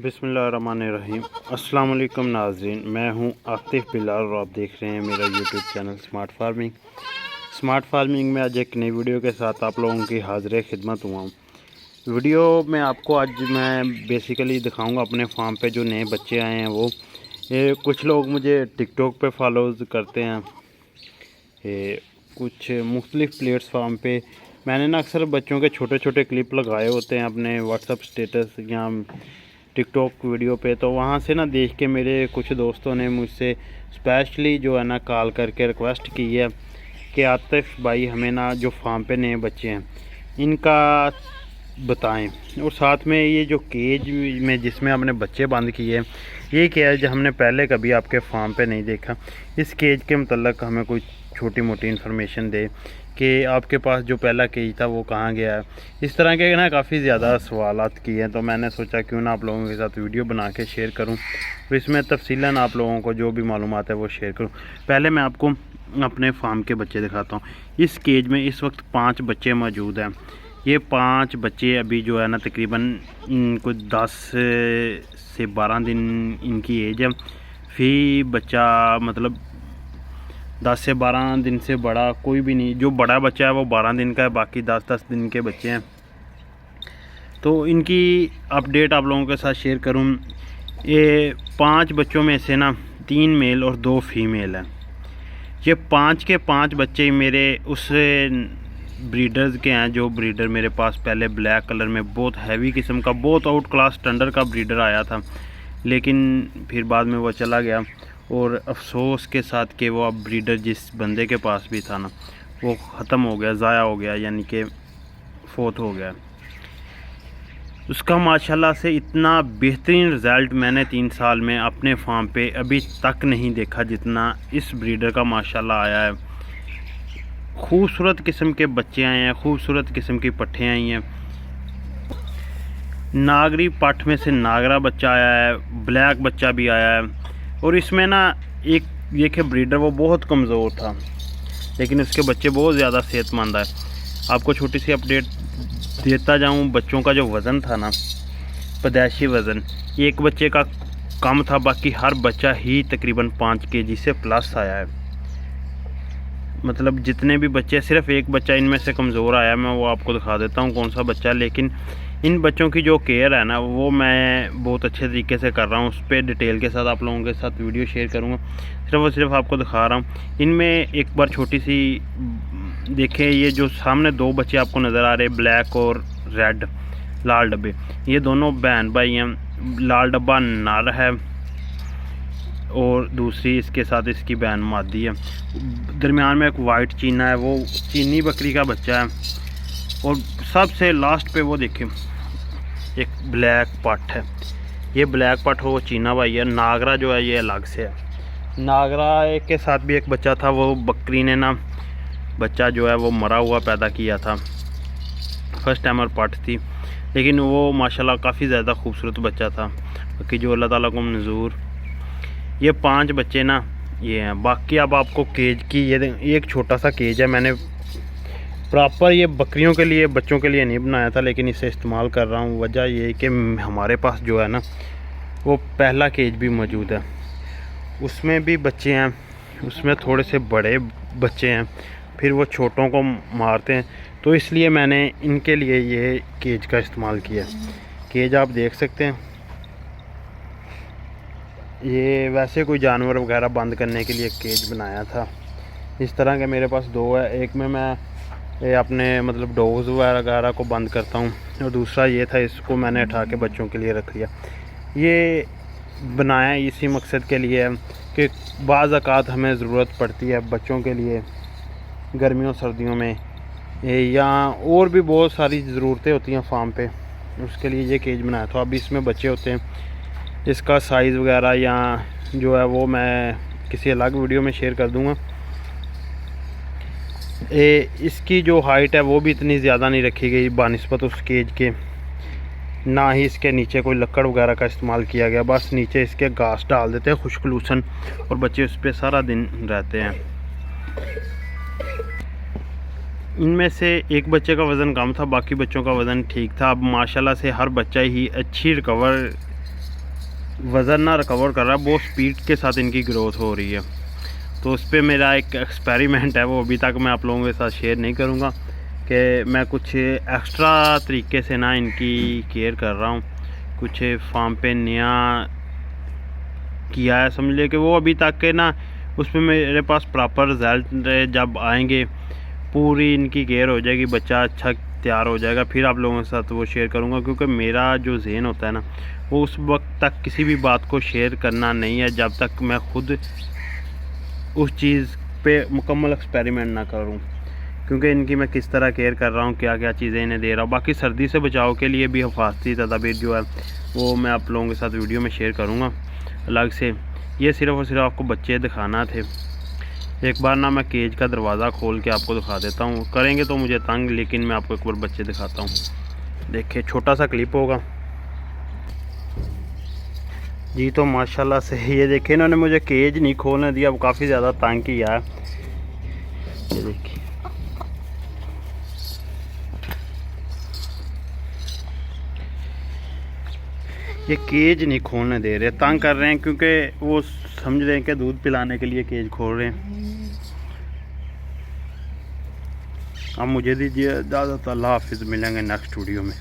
बिस्मिल्लाहिर्रहमानिर्रहीम। अस्सलाम वालेकुम नाज़रीन, मैं हूं आतिफ़ बिलाल और आप देख रहे हैं मेरा यूट्यूब चैनल स्मार्ट फार्मिंग में आज एक नई वीडियो के साथ आप लोगों की हाज़िर खिदमत हुआ हूँ। वीडियो में आपको आज मैं बेसिकली दिखाऊंगा अपने फार्म पे जो नए बच्चे आए हैं वो। ये कुछ लोग मुझे टिकटॉक पे फॉलोज़ करते हैं, ये कुछ मुख्तलिफ़ प्लेटफार्म पे मैंने ना अक्सर बच्चों के छोटे छोटे क्लिप लगाए होते हैं अपने व्हाट्सअप स्टेटस या टिकटॉक वीडियो पे, तो वहाँ से ना देख के मेरे कुछ दोस्तों ने मुझसे स्पेशली जो है ना कॉल करके रिक्वेस्ट की है कि आतिफ़ भाई हमें ना जो फार्म पे नए बच्चे हैं इनका बताएं, और साथ में ये जो केज में जिसमें हमने बच्चे बंद किए हैं ये केज हमने पहले कभी आपके फार्म पे नहीं देखा। इस केज के मतलब हमें कोई छोटी मोटी इन्फॉर्मेशन दे कि आपके पास जो पहला केज था वो कहाँ गया है। इस तरह के ना काफ़ी ज़्यादा सवालात किए हैं, तो मैंने सोचा क्यों ना आप लोगों के साथ वीडियो बना के शेयर करूं, तो इसमें तफसीलन आप लोगों को जो भी मालूमात है वो शेयर करूं। पहले मैं आपको अपने फार्म के बच्चे दिखाता हूं। इस केज में इस वक्त 5 बच्चे मौजूद हैं। ये 5 बच्चे अभी जो है ना तकरीबन कुछ 10 से 12 दिन इनकी एज है। फी बच्चा मतलब 10 से 12 दिन से बड़ा कोई भी नहीं। जो बड़ा बच्चा है वो 12 दिन का है, बाकी 10-10 दिन के बच्चे हैं। तो इनकी अपडेट आप लोगों के साथ शेयर करूं। ये 5 बच्चों में से ना 3 मेल और 2 फीमेल हैं। ये 5 के 5 बच्चे मेरे उस ब्रीडर्स के हैं जो ब्रीडर मेरे पास पहले ब्लैक कलर में बहुत हैवी किस्म का बहुत आउट क्लास स्टैंडर्ड का ब्रीडर आया था, लेकिन फिर बाद में वो चला गया। और अफसोस के साथ कि वो अब ब्रीडर जिस बंदे के पास भी था ना वो ख़त्म हो गया, ज़ाया हो गया, यानी कि फोत हो गया। उसका माशाल्लाह से इतना बेहतरीन रिज़ल्ट मैंने 3 साल में अपने फार्म पे अभी तक नहीं देखा जितना इस ब्रीडर का माशाल्लाह आया है। खूबसूरत किस्म के बच्चे आए हैं, खूबसूरत किस्म की पट्ठे आई हैं। नागरी पट्ठ में से नागरा बच्चा आया है, ब्लैक बच्चा भी आया है। और इसमें ना एक ये कि ब्रीडर वो बहुत कमज़ोर था, लेकिन उसके बच्चे बहुत ज़्यादा सेहतमंद है। आपको छोटी सी अपडेट देता जाऊं, बच्चों का जो वज़न था ना पैदाइशी वज़न एक बच्चे का कम था, बाकी हर बच्चा ही तकरीबन 5 केजी से प्लस आया है। मतलब जितने भी बच्चे, सिर्फ एक बच्चा इनमें से कमज़ोर आया, मैं वो आपको दिखा देता हूँ कौन सा बच्चा। लेकिन इन बच्चों की जो केयर है ना वो मैं बहुत अच्छे तरीके से कर रहा हूँ, उस पर डिटेल के साथ आप लोगों के साथ वीडियो शेयर करूँगा। सिर्फ और सिर्फ आपको दिखा रहा हूँ। इनमें एक बार छोटी सी देखें, ये जो सामने 2 बच्चे आपको नज़र आ रहे हैं ब्लैक और रेड लाल डब्बे, ये दोनों बहन भाई हैं। लाल डब्बा नर है और दूसरी इसके साथ इसकी बहन मादी है। दरमियान में एक वाइट चीना है, वो चीनी बकरी का बच्चा है। और सबसे लास्ट पे वो देखिए एक ब्लैक पट है, ये ब्लैक पट हो वो चीना भाई है। नागरा जो है ये अलग से है। नागरा के साथ भी एक बच्चा था, वो बकरी ने ना बच्चा जो है वो मरा हुआ पैदा किया था, फर्स्ट टाइमर पट थी, लेकिन वो माशाल्लाह काफ़ी ज़्यादा खूबसूरत बच्चा था। बाकी जो अल्लाह ताला को मंजूर। ये 5 बच्चे ना ये हैं। बाकी अब आपको केज की ये एक छोटा सा केज है, मैंने प्रॉपर ये बकरियों के लिए बच्चों के लिए नहीं बनाया था, लेकिन इसे इस्तेमाल कर रहा हूँ। वजह ये है कि हमारे पास जो है ना वो पहला केज भी मौजूद है, उसमें भी बच्चे हैं, उसमें थोड़े से बड़े बच्चे हैं, फिर वो छोटों को मारते हैं, तो इसलिए मैंने इनके लिए ये केज का इस्तेमाल किया। केज आप देख सकते हैं, ये वैसे कोई जानवर वगैरह बंद करने के लिए केज बनाया था। इस तरह के मेरे पास 2 है, एक में मैं ये अपने मतलब डॉग्स वगैरह को बंद करता हूँ, और दूसरा ये था, इसको मैंने उठा के बच्चों के लिए रख लिया। ये बनाया इसी मकसद के लिए है कि बाज़ औक़ात हमें ज़रूरत पड़ती है बच्चों के लिए गर्मियों सर्दियों में, या और भी बहुत सारी ज़रूरतें होती हैं फार्म पे, उसके लिए ये केज बनाया था। अब इसमें बच्चे होते हैं, इसका साइज़ वगैरह या जो है वो मैं किसी अलग वीडियो में शेयर कर दूँगा। इसकी जो हाइट है वो भी इतनी ज़्यादा नहीं रखी गई बानिस्बत उस केज के, ना ही इसके नीचे कोई लकड़ वगैरह का इस्तेमाल किया गया। बस नीचे इसके घास डाल देते हैं खुशकलूसन, और बच्चे उस पर सारा दिन रहते हैं। इनमें से एक बच्चे का वज़न कम था, बाकी बच्चों का वज़न ठीक था। अब माशाल्लाह से हर बच्चा ही अच्छी रिकवर वज़न ना रिकवर कर रहा है, बहुत स्पीड के साथ इनकी ग्रोथ हो रही है। तो उस पर मेरा एक एक्सपेरिमेंट है, वो अभी तक मैं आप लोगों के साथ शेयर नहीं करूँगा कि मैं कुछ एक्स्ट्रा तरीके से ना इनकी केयर कर रहा हूँ। कुछ फार्म पे नया किया है, समझ ले कि वो अभी तक के ना उस पर मेरे पास प्रॉपर रिज़ल्ट जब आएंगे, पूरी इनकी केयर हो जाएगी, बच्चा अच्छा तैयार हो जाएगा, फिर आप लोगों के साथ वो शेयर करूँगा। क्योंकि मेरा जो ज़हन होता है ना, वो उस वक्त तक किसी भी बात को शेयर करना नहीं है जब तक मैं खुद उस चीज़ पे मुकम्मल एक्सपेरिमेंट ना करूँ। क्योंकि इनकी मैं किस तरह केयर कर रहा हूँ, क्या क्या चीज़ें इन्हें दे रहा हूँ, बाकी सर्दी से बचाव के लिए भी हिफाजती तदाबीर जो है वो मैं आप लोगों के साथ वीडियो में शेयर करूँगा अलग से। ये सिर्फ़ और सिर्फ आपको बच्चे दिखाना थे। एक बार ना मैं केज का दरवाज़ा खोल के आपको दिखा देता हूँ, करेंगे तो मुझे तंग, लेकिन मैं आपको एक बार बच्चे दिखाता हूँ। देखिए छोटा सा क्लिप होगा जी। तो माशाल्लाह से ये देखिए, इन्होंने मुझे केज नहीं खोलने दिया, अब काफ़ी ज़्यादा तंग किया है। ये देखिए ये केज नहीं खोलने दे रहे, तंग कर रहे हैं, क्योंकि वो समझ रहे हैं कि दूध पिलाने के लिए केज खोल रहे हैं। अब मुझे दीजिए इजाज़त, अल्लाह हाफिज़, मिलेंगे नेक्स्ट वीडियो में।